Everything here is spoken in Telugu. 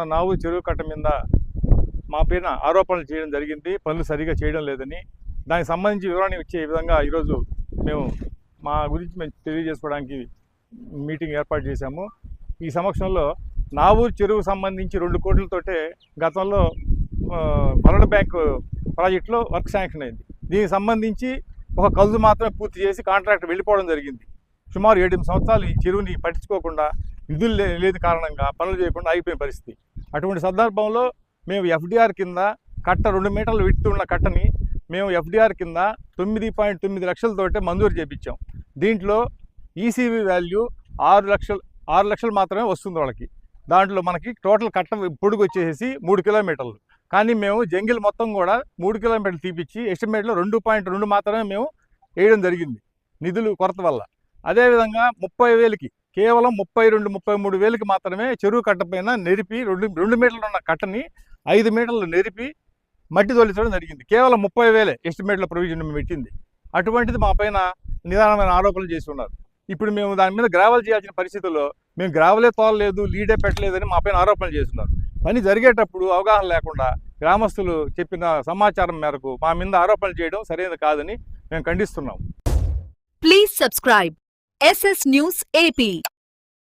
నావు చెరువు కట్ట మీద మా పైన ఆరోపణలు చేయడం జరిగింది. పనులు సరిగా చేయడం లేదని, దానికి సంబంధించి వివరణ ఇచ్చే విధంగా ఈరోజు మేము మా గురించి మేము తెలియజేసుకోవడానికి మీటింగ్ ఏర్పాటు చేశాము. ఈ సమక్షంలో నావూరు చెరువు సంబంధించి 2 కోట్లతోటే గతంలో వరల్డ్ బ్యాంక్ ప్రాజెక్టులో వర్క్ శాంక్షన్ అయింది. దీనికి సంబంధించి ఒక కలుసు మాత్రమే పూర్తి చేసి కాంట్రాక్ట్ వెళ్ళిపోవడం జరిగింది. సుమారు 7 సంవత్సరాలు ఈ చెరువుని పట్టించుకోకుండా, నిధులు లేని కారణంగా పనులు చేయకుండా ఆగిపోయిన పరిస్థితి. అటువంటి సందర్భంలో మేము ఎఫ్డిఆర్ కింద కట్ట 2 మీటర్లు విడుతూ ఉన్న కట్టని మేము ఎఫ్డిఆర్ కింద 9.9 లక్షలతోటే మంజూరు చేయించాం. దీంట్లో ఈసీవీ వాల్యూ 6 లక్షలు మాత్రమే వస్తుంది వాళ్ళకి. దాంట్లో మనకి టోటల్ కట్ట పొడుగు వచ్చేసి 3 కిలోమీటర్లు. కానీ మేము జంగిల్ మొత్తం కూడా 3 కిలోమీటర్లు తీపిచ్చి ఎస్టిమేట్లో 2.2 మాత్రమే మేము వేయడం జరిగింది నిధులు కొరత వల్ల. అదేవిధంగా 30,000కి కేవలం 32-33 వేలకి మాత్రమే చెరువు కట్ట పైన నెరిపి 2 మీటర్లు ఉన్న కట్టని 5 మీటర్లు నెరిపి మట్టి తొలిచడం జరిగింది. కేవలం 30,000 ఎస్టిమేట్లో ప్రొవిజన్ పెట్టింది. అటువంటిది మా పైన నిదానమైన ఆరోపణలు చేసి ఉన్నారు. ఇప్పుడు మేము దాని మీద గ్రావెల్ చేయాల్సిన పరిస్థితుల్లో మేము గ్రావెలే తోలలేదు, లీడే పెట్టలేదని మా పైన ఆరోపణలు చేస్తున్నారు. పని జరిగేటప్పుడు అవగాహన లేకుండా గ్రామస్తులు చెప్పిన సమాచారం మేరకు మా మీద ఆరోపణలు చేయడం సరైనది కాదని మేము ఖండిస్తున్నాం. Please subscribe SS News AP.